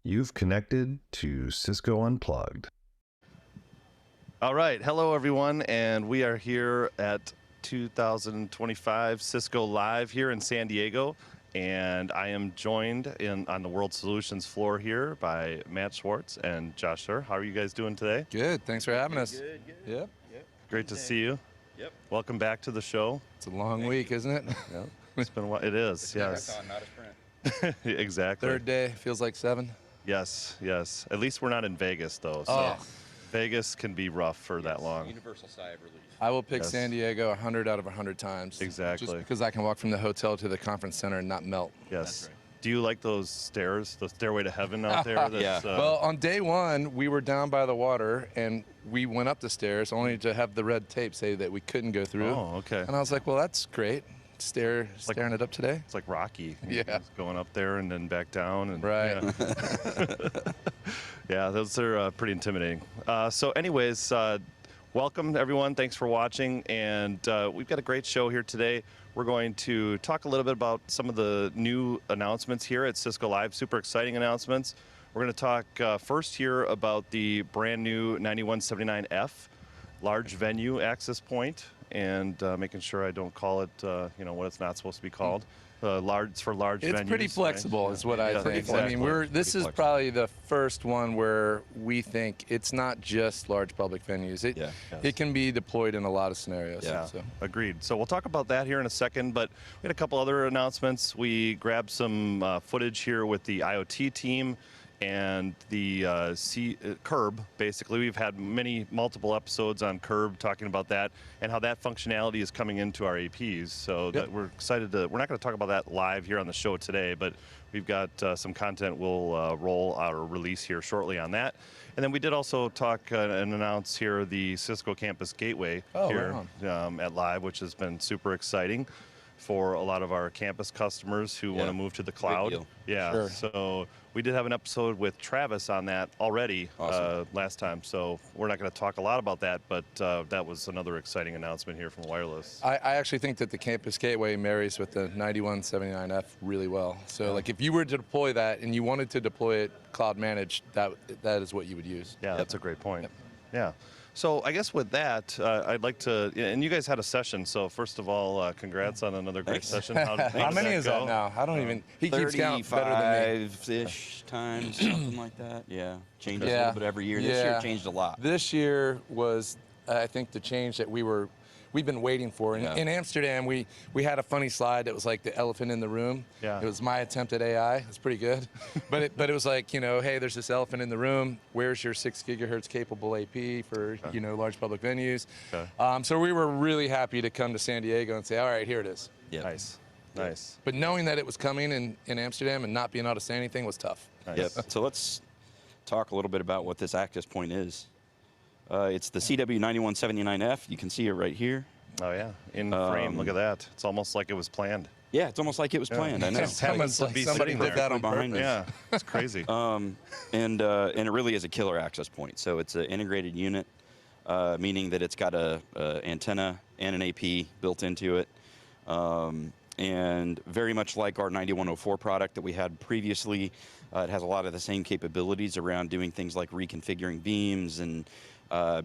You've connected to Cisco Unplugged. All right, hello everyone, and we are here at 2025 Cisco Live here in San Diego, and I am joined on the World Solutions floor here by Matt Swartz and Josh Suhr. How are you guys doing today? Good, thanks for having us. Good. Yep. Great to see you. Yep. Welcome back to the show. It's a long week, isn't it? Yep. It's been a while. It is, It's yes. a marathon, not a sprint. Exactly. Third day, feels like 7. Yes, yes. At least we're not in Vegas, though. So Oh. Vegas can be rough for that long. Universal sigh of relief. I will pick Yes. San Diego 100 out of 100 times. Exactly. Just because I can walk from the hotel to the conference center and not melt. Yes. That's right. Do you like those stairs, the stairway to heaven out there? That's, Well, on day 1, we were down by the water, and we went up the stairs only to have the red tape say that we couldn't go through. Oh, okay. And I was like, well, that's great. Staring it up today. It's like Rocky. Yeah. Just going up there and then back down. And, Right. Yeah, yeah, those are pretty intimidating. So anyways, welcome everyone. Thanks for watching. And we've got a great show here today. We're going to talk a little bit about some of the new announcements here at Cisco Live. Super exciting announcements. We're going to talk first here about the brand new 9179F large venue access point, and making sure I don't call it, what it's not supposed to be called. It's for large venues. It's pretty flexible, right? is what I Yeah, think. exactly. I mean, this is probably the first one where we think it's not just large public venues. It can be deployed in a lot of scenarios. Yeah, So. agreed. So we'll talk about that here in a second, but we had a couple other announcements. We grabbed some footage here with the IoT team and the Curb. Basically, we've had multiple episodes on Curb talking about that and how that functionality is coming into our APs. So that we're excited to. We're not going to talk about that live here on the show today, but we've got some content we'll roll out or release here shortly on that. And then we did also talk and announce here the Cisco Campus Gateway here at Live, which has been super exciting for a lot of our campus customers who want to move to the cloud. Yeah, Sure. So we did have an episode with Travis on that already last time, so we're not going to talk a lot about that, but that was another exciting announcement here from Wireless. I actually think that the Campus Gateway marries with the 9179F really well. So like if you were to deploy that and you wanted to deploy it cloud managed, that is what you would use. Yeah, that's a great point. Yeah. So I guess with that, I'd like to, and you guys had a session, so first of all, congrats on another great session. How many is that now? I don't even, he keeps count better than me. 35-ish times, something like that. Yeah, changes a little bit every year. This year changed a lot. This year was, I think, the change that we've been waiting for. In Amsterdam, we had a funny slide that was like the elephant in the room. Yeah. It was my attempt at AI. It's pretty good. but it was like, hey, there's this elephant in the room. Where's your 6 gigahertz capable AP for, large public venues? Okay. So we were really happy to come to San Diego and say, all right, here it is. Yep. Nice. Nice. But knowing that it was coming in Amsterdam and not being able to say anything was tough. Nice. Yep. So let's talk a little bit about what this access point is. It's the CW9179F. You can see it right here. Oh yeah, in frame. Look at that. It's almost like it was planned. Yeah, it's almost like it was planned. I know. Just happens to like be somebody sitting did there. that on Behind purpose. us. Yeah, it's crazy. And it really is a killer access point. So it's an integrated unit, meaning that it's got a antenna and an AP built into it. And very much like our 9104 product that we had previously, it has a lot of the same capabilities around doing things like reconfiguring beams and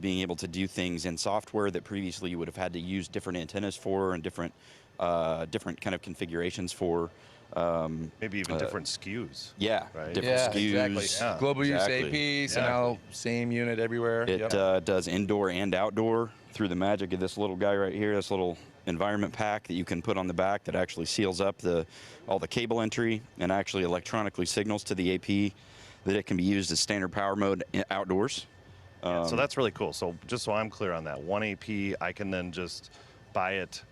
being able to do things in software that previously you would have had to use different antennas for and different kind of configurations for. Maybe even different SKUs. Yeah, Right. different SKUs. Exactly. Yeah, Global exactly. use AP, so now same unit everywhere. It does indoor and outdoor through the magic of this little guy right here, this little environment pack that you can put on the back that actually seals up all the cable entry and actually electronically signals to the AP that it can be used as standard power mode outdoors. So that's really cool. So just so I'm clear on that, one AP, I can then just buy it,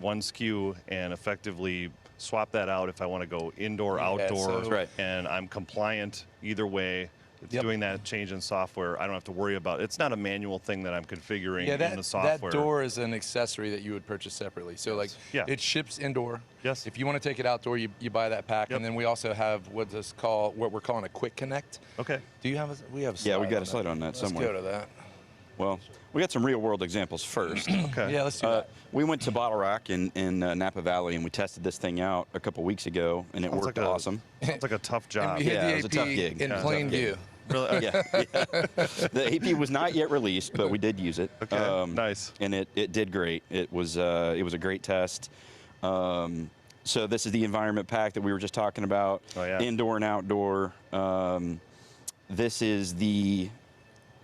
one SKU, and effectively swap that out if I want to go indoor, outdoor, so- Right. and I'm compliant either way. It's Yep. doing that change in software. I don't have to worry about it. It's not a manual thing that I'm configuring Yeah, in the software. that door is an accessory that you would purchase separately. So like, Yeah. it ships indoor. Yes. If you want to take it outdoor, you buy that pack, Yep. and then we also have what we're calling a quick connect. Okay. Do you have we have? A Yeah, we slide got on a slide that. on that Let's somewhere. go to that. Well, we got some real-world examples first. Okay. Yeah, let's do that. We went to Bottle Rock in Napa Valley, and we tested this thing out a couple weeks ago, and it Sounds worked like awesome. Sounds like a tough job. We hit Yeah, it was the a tough AP gig. in Yeah, plain tough gig. view. Really? Yeah, the AP was not yet released, but we did use it. Okay, nice. And it did great. It was a great test. So this is the environment pack that we were just talking about. Oh, yeah. Indoor and outdoor. This is the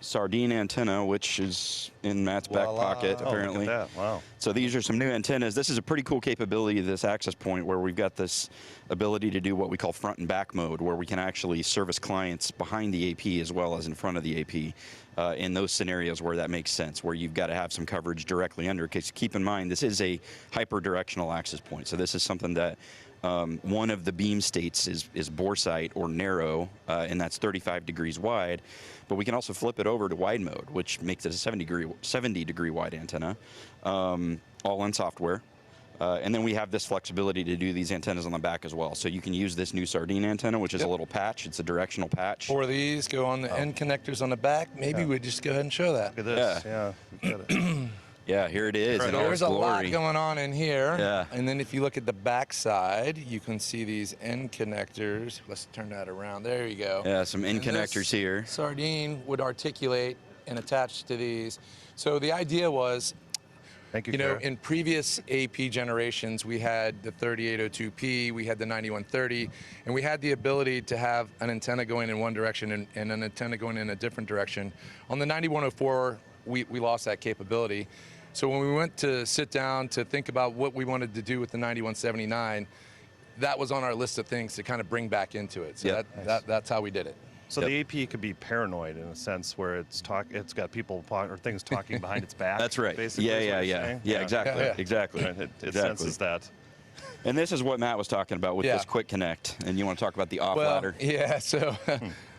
sardine antenna, which is in Matt's back Voila. pocket, Oh, apparently. look at that. Wow. So these are some new antennas. This is a pretty cool capability of this access point where we've got this ability to do what we call front and back mode, where we can actually service clients behind the AP as well as in front of the AP in those scenarios where that makes sense, where you've got to have some coverage directly under. Because keep in mind, this is a hyper-directional access point. So this is something that one of the beam states is bore sight or narrow, and that's 35 degrees wide. But we can also flip it over to wide mode, which makes it a 70 degree wide antenna, all in software. And then we have this flexibility to do these antennas on the back as well. So you can use this new sardine antenna, which is a little patch. It's a directional patch. 4 of these go on the end connectors on the back. Maybe we just go ahead and show that. Look at this. Yeah. we got it. Yeah, here it is. Right in all There's its a lot glory. going on in here. Yeah. And then if you look at the back side, you can see these end connectors. Let's turn that around. There you go. Yeah, some end And connectors this here. Sardine would articulate and attach to these. So the idea was, Thank you, you know, Kara. in previous AP generations, we had the 3802P, we had the 9130, and we had the ability to have an antenna going in one direction and an antenna going in a different direction. On the 9104, we lost that capability. So when we went to sit down to think about what we wanted to do with the 9179, that was on our list of things to kind of bring back into it. So Yep. that's how we did it. So Yep. the AP could be paranoid in a sense where it's got people or things talking behind its back. That's right. Basically, Yeah, is what yeah, you're yeah. saying? Yeah, exactly. Yeah. Exactly. Right, it Exactly. senses that. And this is what Matt was talking about with Yeah. this quick connect. And you want to talk about the off Well, ladder? yeah. So,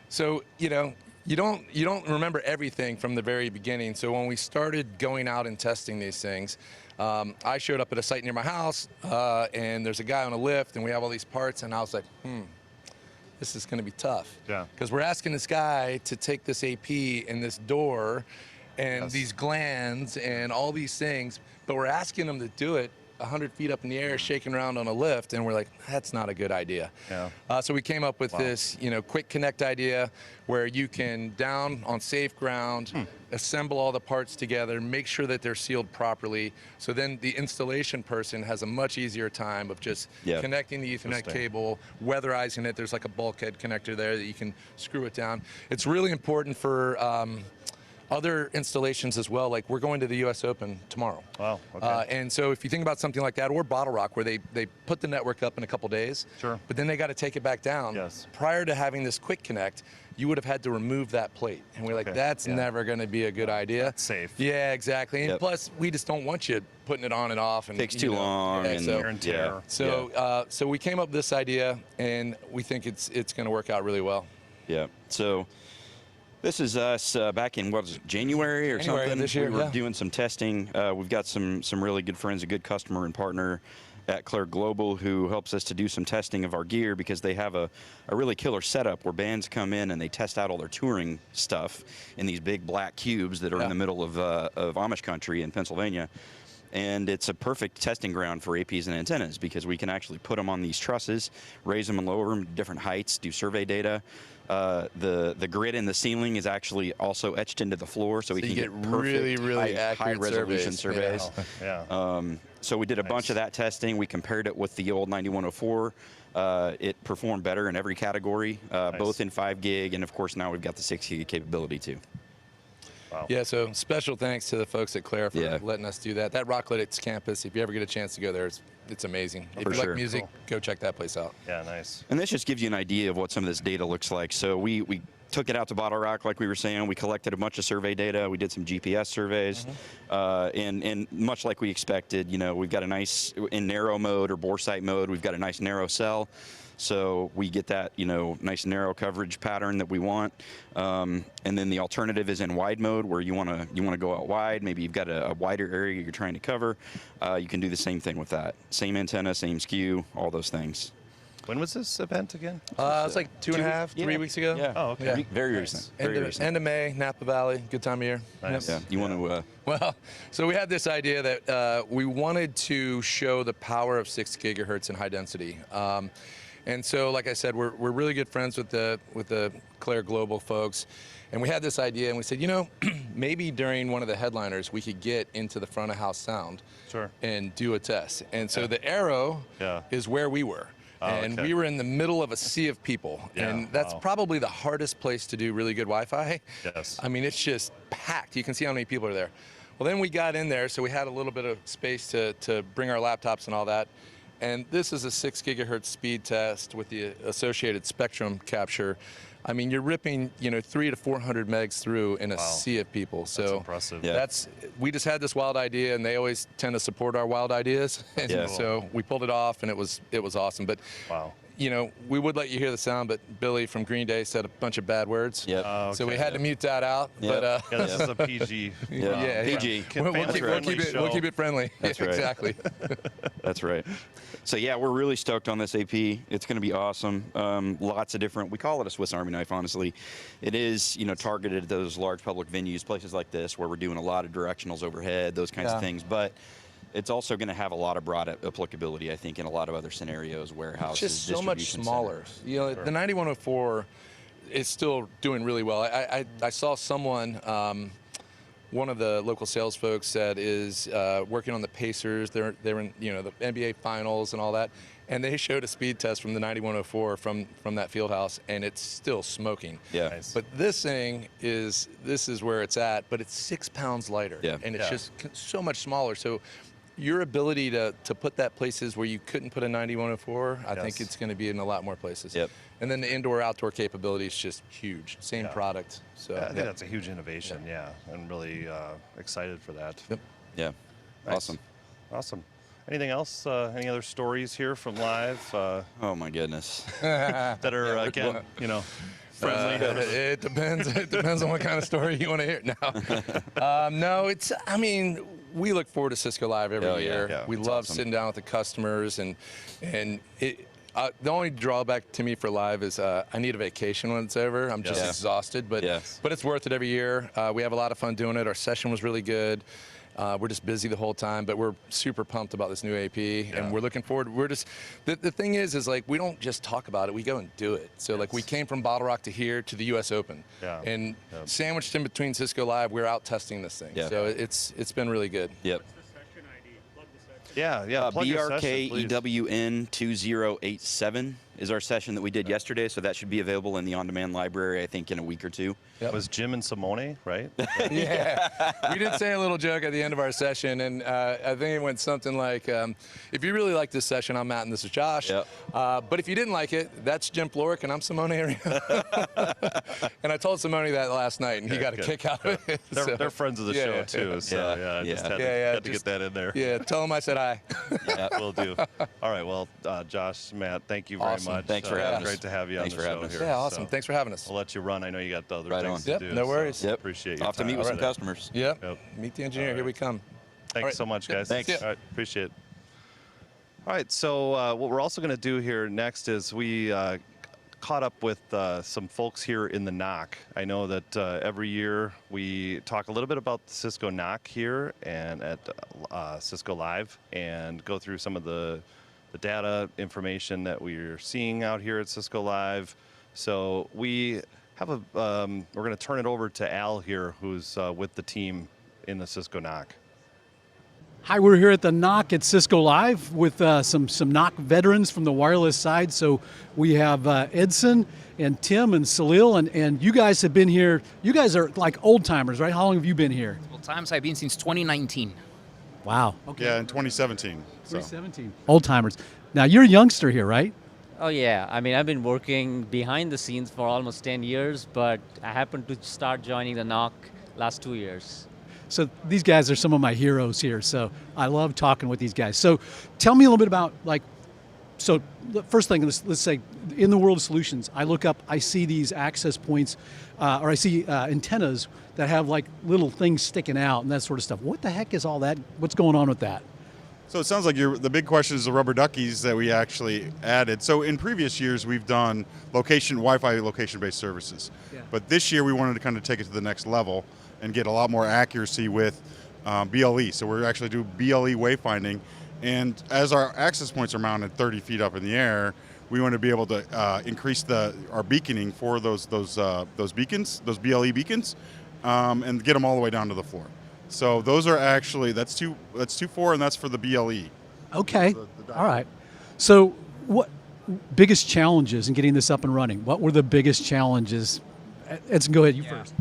so you know, you don't remember everything from the very beginning. So when we started going out and testing these things, I showed up at a site near my house, and there's a guy on a lift, and we have all these parts, and I was like, this is going to be tough. Yeah. Because we're asking this guy to take this AP and this door and Yes. these glands and all these things, but we're asking him to do it 100 feet up in the air, shaking around on a lift, and we're like, that's not a good idea. Yeah. So we came up with Wow. this, you know, quick connect idea where you can down on safe ground, assemble all the parts together, make sure that they're sealed properly. So then the installation person has a much easier time of just Yeah. connecting the Ethernet Interesting. cable, weatherizing it. There's like a bulkhead connector there that you can screw it down. It's really important for other installations as well. Like we're going to the U.S. Open tomorrow. Wow, okay. And so if you think about something like that, or Bottle Rock, where they put the network up in a couple days, Sure. but then they got to take it back down. Yes. Prior to having this quick connect, you would have had to remove that plate. And we're like, Okay, that's yeah. never going to be a good idea. That's safe. Yeah, exactly. And Yep. plus, we just don't want you putting it on and off. And Takes you too know, long. yeah, and so Wear and tear. so we came up with this idea, and we think it's going to work out really well. Yeah. So this is us back in, what was it, January or January of something? this year, we were yeah. doing some testing. We've got some really good friends, a good customer and partner at Claire Global who helps us to do some testing of our gear because they have a really killer setup where bands come in and they test out all their touring stuff in these big black cubes that are in Yeah. the middle of Amish country in Pennsylvania. And it's a perfect testing ground for APs and antennas because we can actually put them on these trusses, raise them and lower them to different heights, do survey data. The grid in the ceiling is actually also etched into the floor, so we So can you get get perfect really, really high accurate resolution surveys. surveys. Yeah. So we did a bunch of that testing. We compared it with the old 9104. It performed better in every category, both in 5 gig, and of course now we've got the 6 gig capability too. Wow. Yeah, so special thanks to the folks at Claire for Yeah. letting us do that. That Rockledge campus, if you ever get a chance to go there, it's amazing. If For you sure. like music, Cool. go check that place out. Yeah, nice. And this just gives you an idea of what some of this data looks like. So we took it out to Bottle Rock, like we were saying. We collected a bunch of survey data. We did some GPS surveys. And much like we expected, you know, we've got a nice, in narrow mode or bore sight mode, we've got a nice narrow cell. So we get that, you know, nice narrow coverage pattern that we want. And then the alternative is in wide mode, where you want to go out wide. Maybe you've got a wider area you're trying to cover. You can do the same thing with that. Same antenna, same skew, all those things. When was this event again? It's like 2.5, 3 weeks ago. Yeah. Oh, okay. Yeah. Very Nice. recent. Very recent. End of May, Napa Valley, good time of year. Nice. Yeah. You want to? Well, so we had this idea that we wanted to show the power of 6 gigahertz in high density. And so, like I said, we're really good friends with the Claire Global folks. And we had this idea, and we said, you know, maybe during one of the headliners, we could get into the front of house sound and do a test. And so the Arrow is where we were. And we were in the middle of a sea of people. And that's probably the hardest place to do really good Wi-Fi. Yes. I mean, it's just packed. You can see how many people are there. Well, then we got in there, so we had a little bit of space to bring our laptops and all that. And this is a 6 gigahertz speed test with the associated spectrum capture. I mean, you're ripping, 300 to 400 megs through in a sea of people. So that's impressive. Yeah. we just had this wild idea, and they always tend to support our wild ideas. And so we pulled it off, and it was awesome. But we would let you hear the sound, but Billy from Green Day said a bunch of bad words. Yep. So we had to mute that out. Yep. But this is a PG. PG. We'll keep it friendly. That's right. Exactly. That's right. So yeah, we're really stoked on this AP. It's going to be awesome. Lots of different. We call it a Swiss Army knife. Honestly, it is targeted at those large public venues, places like this where we're doing a lot of directionals overhead, those kinds of things. But it's also going to have a lot of broad applicability, I think, in a lot of other scenarios, warehouses, it's just so much distribution smaller. centers. The 9104 is still doing really well. I saw someone, one of the local sales folks that is working on the Pacers. They're in the NBA Finals and all that, and they showed a speed test from the 9104 from that field house, and it's still smoking. Yeah. Nice. But this is where it's at, but it's 6 pounds lighter, and it's just so much smaller. So your ability to put that places where you couldn't put a 9104, I think it's going to be in a lot more places. Yep. And then the indoor-outdoor capability is just huge. Same product. So I think that's a huge innovation. Yeah, I'm really excited for that. Yep. Yeah. Nice. Awesome. Anything else? Any other stories here from live? Oh my goodness. That are again, friendly. It depends. It depends on what kind of story you want to hear. No, it's. I mean, we look forward to CiscoLive every year. Yeah, we it's love awesome. sitting down with the customers, and it. The only drawback to me for live is I need a vacation when it's over. I'm just exhausted, but it's worth it every year. We have a lot of fun doing it. Our session was really good. We're just busy the whole time, but we're super pumped about this new AP, and we're looking forward. We're just the thing is like we don't just talk about it; we go and do it. So like we came from Bottle Rock to here to the U.S. Open, and sandwiched in between CiscoLive, we're out testing this thing. So it's been really good. Yep. Yeah. Plug your session, please. BRKEWN2087 is our session that we did yesterday, so that should be available in the on-demand library, I think, in a week or two. That was Jim and Simone, right? Yeah. We did say a little joke at the end of our session, and I think it went something like, if you really like this session, I'm Matt and this is Josh. Yep. But if you didn't like it, that's Jim Floric and I'm Simone Arias. And I told Simone that last night, and he got a kick out of it. They're friends of the show, too. So, I just had to get that in there. Yeah, tell them I said hi. Yeah, will do. All right, well, Josh, Matt, thank you very much. Thanks for having us. Great to have you on the show here. Yeah, awesome. So Thanks for having us. I'll let you run. I know you got the other things to Yep, do. no worries. So appreciate you. Off to meet with some customers. Yep. Meet the engineer. Here we come. Thanks so much, guys. Thanks. All right, appreciate it. All right, so what we're also going to do here next is we caught up with some folks here in the NOC. I know that every year we talk a little bit about the Cisco NOC here and at CiscoLive and go through some of the data information that we're seeing out here at CiscoLive. So we have we're going to turn it over to Al here, who's with the team in the Cisco NOC. Hi, we're here at the NOC at CiscoLive with some NOC veterans from the wireless side. So we have Edson and Tim and Salil, and you guys have been here. You guys are like old timers, right? How long have you been here? Old times, I've been since 2019. Wow. Okay. Yeah, in 2017. 2017. Old timers. Now you're a youngster here, right? Oh yeah, I mean I've been working behind the scenes for almost 10 years, but I happened to start joining the NOC last 2 years. So these guys are some of my heroes here, so I love talking with these guys. So tell me a little bit about, so the first thing, let's say, in the world of solutions, I look up, I see these access points, or I see antennas that have like little things sticking out and that sort of stuff. What the heck is all that? What's going on with that? So it sounds like the big question is the rubber duckies that we actually added. So in previous years, we've done Wi-Fi location-based services. Yeah. But this year, we wanted to kind of take it to the next level and get a lot more accuracy with BLE. So we're actually do BLE wayfinding. And as our access points are mounted 30 feet up in the air, we want to be able to increase our beaconing for those beacons, those BLE beacons, and get them all the way down to the floor. So those are actually, that's 2.4, and that's for the BLE. Okay, all right. So what biggest challenges in getting this up and running? What were the biggest challenges? Edson, go ahead, you first.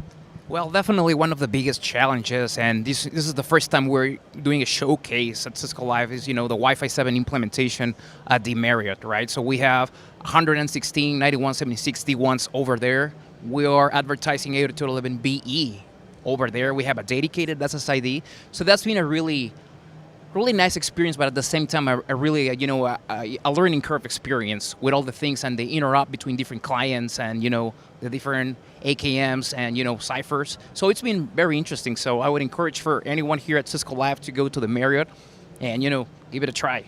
Well, definitely one of the biggest challenges, and this is the first time we're doing a showcase at CiscoLive, is the Wi-Fi 7 implementation at the Marriott, right? So we have 116 9176D1s over there. We are advertising 802.11be over there. We have a dedicated SSID. So that's been a really nice experience, but at the same time, a really, a learning curve experience with all the things and the interop between different clients and, the different AKMs and, ciphers. So it's been very interesting. So I would encourage for anyone here at CiscoLive to go to the Marriott and, give it a try.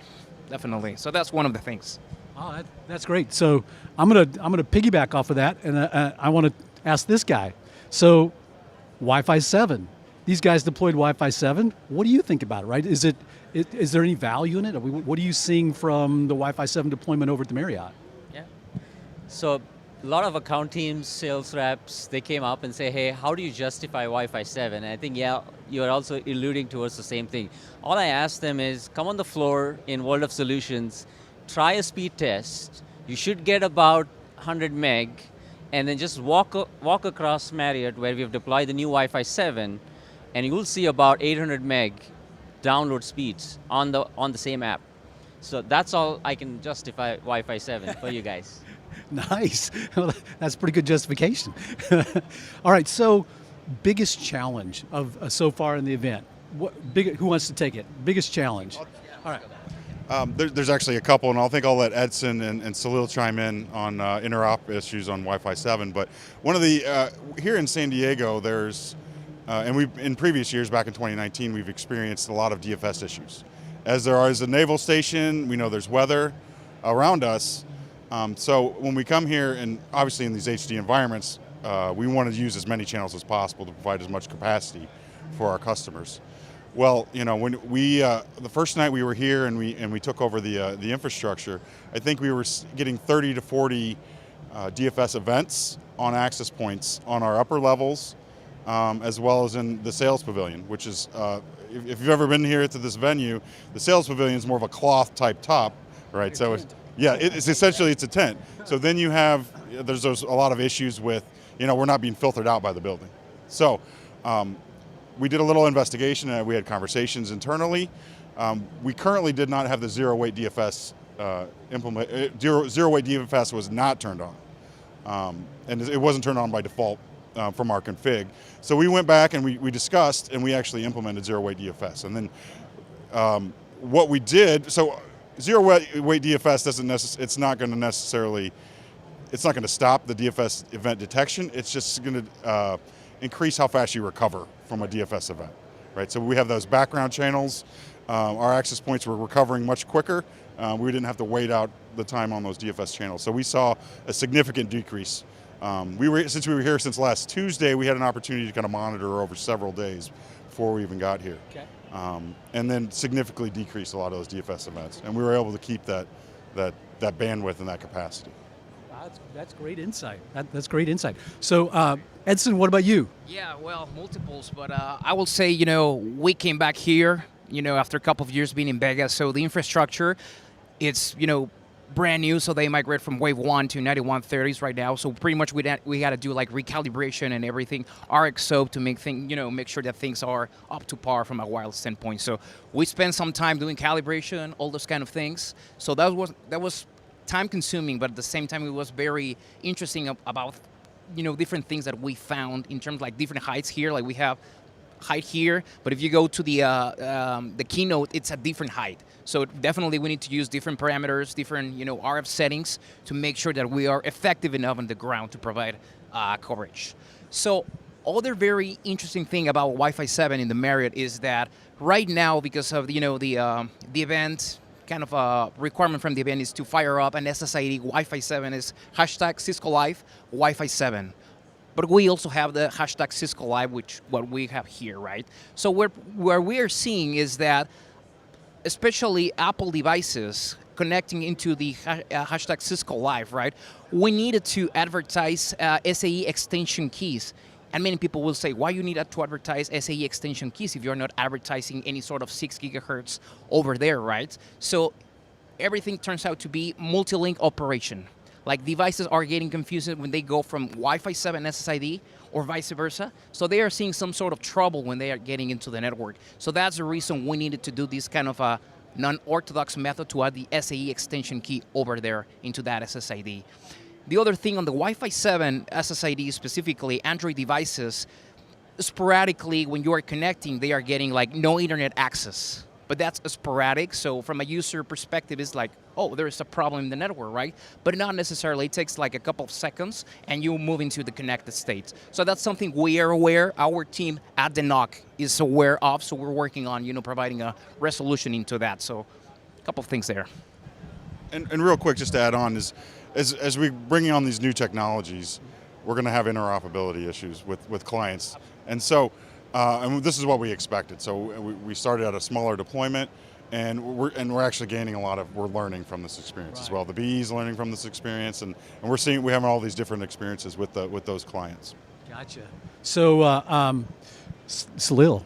Definitely. So that's one of the things. Oh, that's great. So I'm gonna piggyback off of that, and I want to ask this guy. So Wi-Fi 7. These guys deployed Wi-Fi 7. What do you think about it, right? Is there any value in it? What are you seeing from the Wi-Fi 7 deployment over at the Marriott? Yeah. So a lot of account teams, sales reps, they came up and say, hey, how do you justify Wi-Fi 7? And I think, yeah, you're also alluding towards the same thing. All I asked them is, come on the floor in World of Solutions, try a speed test. You should get about 100 meg, and then just walk across Marriott where we've deployed the new Wi-Fi 7, and you will see about 800 meg download speeds on the same app. So that's all I can justify Wi-Fi 7 for you guys. Nice. Well, that's pretty good justification. All right. So, biggest challenge of so far in the event. Who wants to take it? Biggest challenge. All right. There's actually a couple, and I think I'll let Edson and Salil chime in on interop issues on Wi-Fi 7. But one of the here in San Diego, there's and we've in previous years, back in 2019, we've experienced a lot of DFS issues. As there is a naval station, we know there's weather around us. So when we come here, and obviously in these HD environments, we want to use as many channels as possible to provide as much capacity for our customers. Well, when we the first night we were here and we took over the infrastructure, I think we were getting 30 to 40 DFS events on access points on our upper levels, as well as in the sales pavilion, which is if you've ever been here to this venue, the sales pavilion is more of a cloth type top, right? So it's essentially it's a tent. So then you have there's a lot of issues with we're not being filtered out by the building. So we did a little investigation and we had conversations internally. We currently did not have the zero weight DFS zero weight DFS was not turned on, and it wasn't turned on by default from our config. So we went back and we discussed and we actually implemented zero weight DFS. And then what we did, so zero weight DFS it's not going to stop the DFS event detection. It's just going to increase how fast you recover from a DFS event, right? So we have those background channels. Our access points were recovering much quicker. We didn't have to wait out the time on those DFS channels. So we saw a significant decrease. Since we were here since last Tuesday, we had an opportunity to kind of monitor over several days before we even got here. Okay. And then significantly decrease a lot of those DFS events. And we were able to keep that bandwidth and that capacity. That's great insight. That's great insight. So, Edson, what about you? Yeah, well, multiples, but I will say, we came back here, after a couple of years being in Vegas, so the infrastructure, it's, brand new, so they migrate from wave 1 to 9130s right now. So pretty much we got to do like recalibration and everything, RxSoap to make sure that things are up to par from a wireless standpoint. So we spent some time doing calibration, all those kind of things. So that was time consuming, but at the same time it was very interesting about different things that we found in terms of like different heights here. Like we have height here, but if you go to the keynote, it's a different height. So definitely we need to use different parameters, different RF settings to make sure that we are effective enough on the ground to provide coverage. So Other very interesting thing about Wi-Fi 7 in the Marriott is that right now, because of the event, kind of requirement from the event is to fire up an SSID Wi-Fi 7 is hashtag CiscoLive Wi-Fi 7. But we also have the hashtag CiscoLive, which what we have here, right? So where we are seeing is that, especially Apple devices connecting into the hashtag CiscoLive, right? We needed to advertise SAE extension keys. And many people will say, why you need to advertise SAE extension keys if you're not advertising any sort of 6 gigahertz over there, right? So everything turns out to be multi-link operation. Like devices are getting confused when they go from Wi-Fi 7 SSID or vice versa. So they are seeing some sort of trouble when they are getting into the network. So that's the reason we needed to do this kind of a non-orthodox method to add the SAE extension key over there into that SSID. The other thing on the Wi-Fi 7 SSID, specifically Android devices, sporadically when you are connecting, they are getting like no internet access. But that's sporadic, so from a user perspective, it's like, oh, there's a problem in the network, right? But not necessarily. It takes like a couple of seconds, and you move into the connected state. So that's something we are aware, our team at the NOC is aware of, so we're working on, providing a resolution into that. So a couple of things there. And real quick, just to add on, is as we bring on these new technologies, we're going to have interoperability issues with clients. And so, and this is what we expected. So we started at a smaller deployment, and we're actually gaining we're learning from this experience as well. The BE's learning from this experience, and we have all these different experiences with those clients. Gotcha. So, Salil,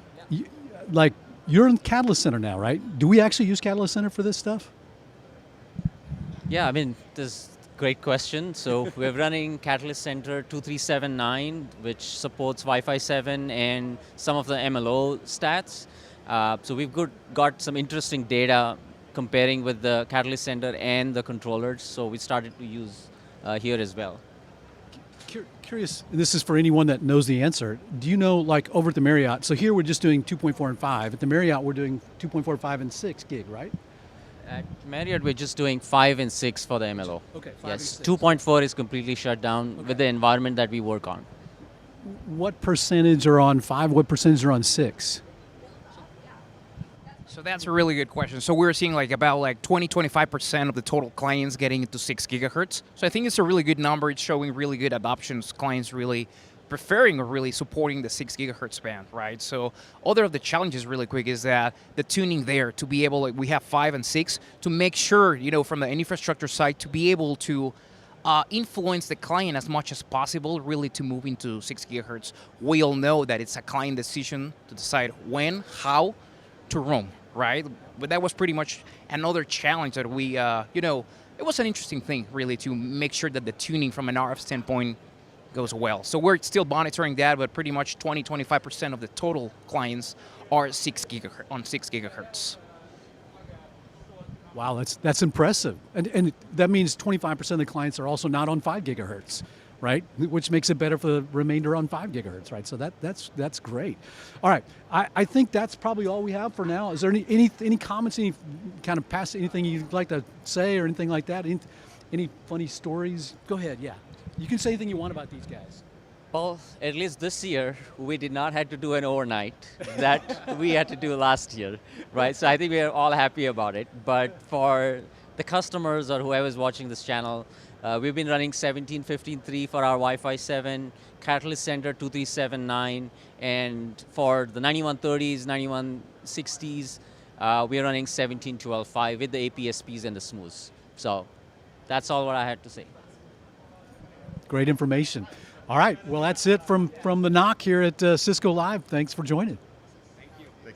you're in Catalyst Center now, right? Do we actually use Catalyst Center for this stuff? Yeah, I mean, this great question. So we're running Catalyst Center 2379, which supports Wi-Fi 7 and some of the MLO stats. So we've got some interesting data comparing with the Catalyst Center and the controllers. So we started to use here as well. Curious, this is for anyone that knows the answer. Do you know, like over at the Marriott, so here we're just doing 2.4 and 5. At the Marriott, we're doing 2.4, 5, and 6 gig, right? At Marriott, we're just doing 5 and 6 for the MLO. Okay, 5 yes, and 6. 2.4 is completely shut down with the environment that we work on. What percentage are on 5? What percentage are on 6? So that's a really good question. So we're seeing about 20-25% of the total clients getting into 6 gigahertz. So I think it's a really good number. It's showing really good adoptions. Clients really preferring or really supporting the 6 gigahertz band, right? So other of the challenges really quick is that the tuning there to be able, we have 5 and 6, to make sure, from the infrastructure side, to be able to influence the client as much as possible, really to move into 6 gigahertz. We all know that it's a client decision to decide when, how to roam, right? But that was pretty much another challenge that we, it was an interesting thing, really, to make sure that the tuning from an RF standpoint goes well. So we're still monitoring that, but pretty much 20-25% of the total clients are 6 gigahertz. Wow, that's impressive. And that means 25% of the clients are also not on 5 gigahertz, right? Which makes it better for the remainder on 5 gigahertz, right? So that's great. All right, I think that's probably all we have for now. Is there any comments, any kind of anything you'd like to say or anything like that? Any funny stories? Go ahead, yeah. You can say anything you want about these guys. Well, at least this year, we did not have to do an overnight that we had to do last year, right? So I think we are all happy about it. But for the customers or whoever's watching this channel, we've been running 17.15.3 for our Wi-Fi 7, Catalyst Center 2379, and for the 9130s, 9160s, we are running 17.12.5 with the APSPs and the smooths. So that's all what I had to say. Great information. All right, well, that's it from the NOC here at Cisco Live. Thanks for joining. Thank you.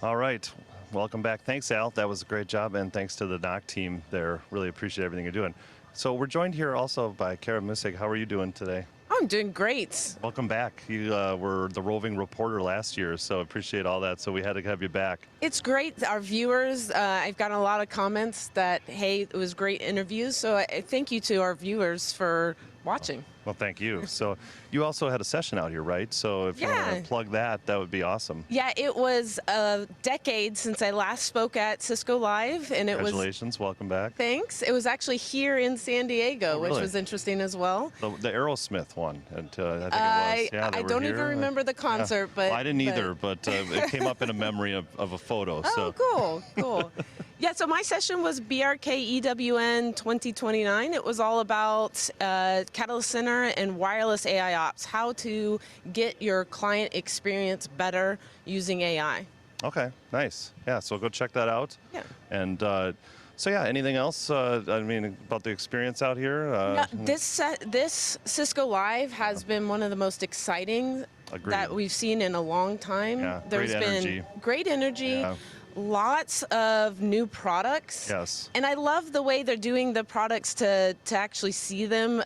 All right, welcome back. Thanks, Al. That was a great job, and thanks to the NOC team there. Really appreciate everything you're doing. So we're joined here also by Kara Musig. How are you doing today? I'm doing great. Welcome back. You were the roving reporter last year, so appreciate all that. So we had to have you back. It's great. Our viewers, I've gotten a lot of comments that, hey, it was great interviews. So I thank you to our viewers for watching. Well, thank you. So you also had a session out here, right? So if you want Yeah. to plug that, that would be awesome. Yeah, it was a decade since I last spoke at Cisco Live, and it was. Congratulations. Welcome back. Thanks. It was actually here in San Diego, Oh, which really? was interesting as well. The Aerosmith one, and, I think it was. Yeah, they I were don't here. even remember the concert, Yeah. but Well, I didn't either, but it came up in a memory of a photo. Oh, So cool, cool. Yeah, so my session was BRK EWN 2029. It was all about Catalyst Center and wireless AI ops, how to get your client experience better using AI. Okay, nice. Yeah, so go check that out. Yeah. And so yeah, anything else? I mean, about the experience out here? Yeah, this Cisco Live has been one of the most exciting Agreed. that we've seen in a long time. Yeah, There's great energy. been great energy. Yeah. Lots of new products. Yes. And I love the way they're doing the products to actually see them.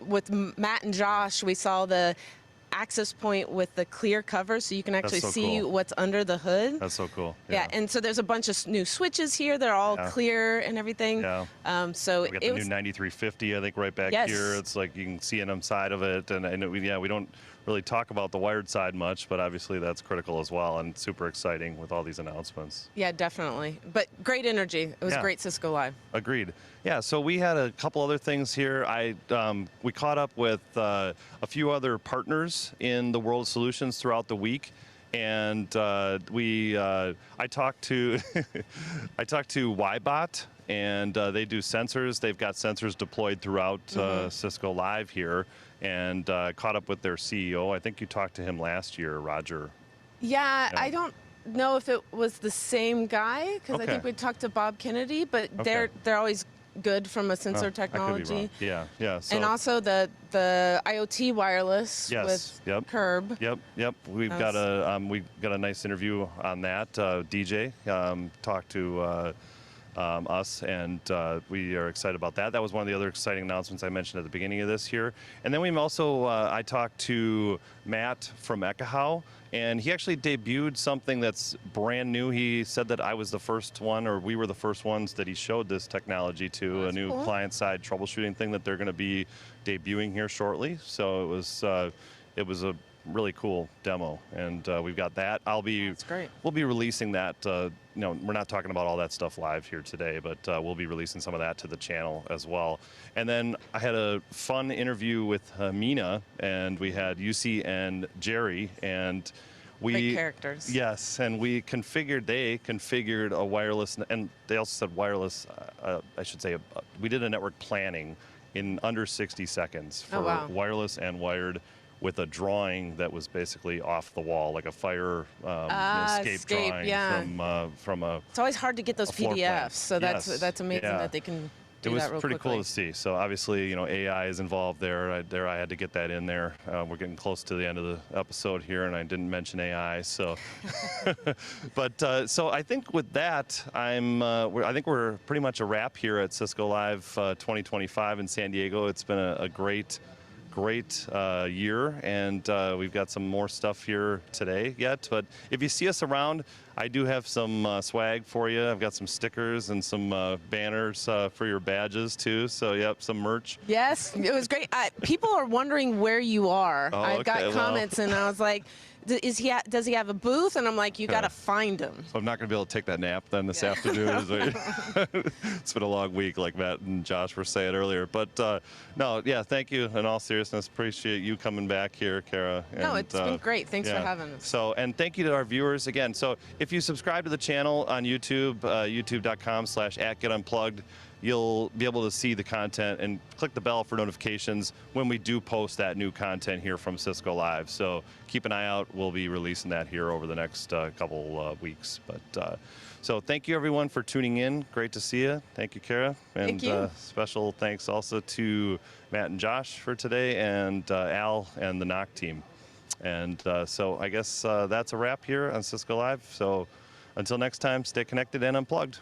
With Matt and Josh, we saw the access point with the clear cover, so you can actually so see cool. what's under the hood. That's so cool. Yeah, and so there's a bunch of new switches here. They're all Yeah. clear and everything. Yeah. So We got it the was. new 9350, I think, right back Yes. here. It's like you can see an inside of it, and we don't really talk about the wired side much, but obviously that's critical as well, and super exciting with all these announcements. Yeah, definitely. But great energy. It was Yeah. great Cisco Live. Agreed. Yeah, so we had a couple other things here. We caught up with a few other partners in the world of solutions throughout the week, and I talked to I talked to Ybot, and they do sensors. They've got sensors deployed throughout Cisco Live here, and caught up with their CEO. I think you talked to him last year, Roger. Yeah, Yeah. I don't know if it was the same guy because I Okay. think we talked to Bob Kennedy, but Okay. they're always good from a sensor I could be technology. wrong. Yeah. So, And also the IoT wireless Yes, with yep. Curb. Yep. We've got a nice interview on that. DJ talked to us, and we are excited about that. That was one of the other exciting announcements I mentioned at the beginning of this year. And then we also I talked to Matt from Ekahau, and he actually debuted something that's brand new. He said that I was the first one, or we were the first ones that he showed this technology to, a new cool. client-side troubleshooting thing that they're going to be debuting here shortly. So it was a really cool demo, and we've got that. That's great. We'll be releasing that. We're not talking about all that stuff live here today, but we'll be releasing some of that to the channel as well. And then I had a fun interview with Mina, and we had UC and Jerry, and Great characters. Yes, and they configured a wireless, and they also said wireless. I should say we did a network planning in under 60 seconds for Oh, wow. wireless and wired, with a drawing that was basically off the wall, like a fire escape drawing yeah. from a. It's always hard to get those A floor plan. PDFs, so that's Yes, amazing yeah. that they can do It was that real pretty quickly. cool to see. So obviously, AI is involved there. I had to get that in there. We're getting close to the end of the episode here, and I didn't mention AI. So, so I think with that, I think we're pretty much a wrap here at Cisco Live 2025 in San Diego. It's been a great year, and we've got some more stuff here today yet. But if you see us around, I do have some swag for you. I've got some stickers and some banners for your badges too. So yep, some merch. Yes, it was great. People are wondering where you are. Oh, I've okay, got well. comments, and I was like, does he have a booth? And I'm like, you got to find him. So I'm not going to be able to take that nap then this afternoon. It's been a long week, like Matt and Josh were saying earlier. But no, yeah, thank you in all seriousness. Appreciate you coming back here, Kara. No, it's been great. Thanks for having us. So, and thank you to our viewers again. So if you subscribe to the channel on YouTube, youtube.com/@GetUnplugged, you'll be able to see the content and click the bell for notifications when we do post that new content here from Cisco Live. So keep an eye out. We'll be releasing that here over the next couple weeks. But so thank you everyone for tuning in. Great to see you. Thank you, Kara. And Thank you. special thanks also to Matt and Josh for today, and Al and the NOC team. And so I guess that's a wrap here on Cisco Live. So until next time, stay connected and unplugged.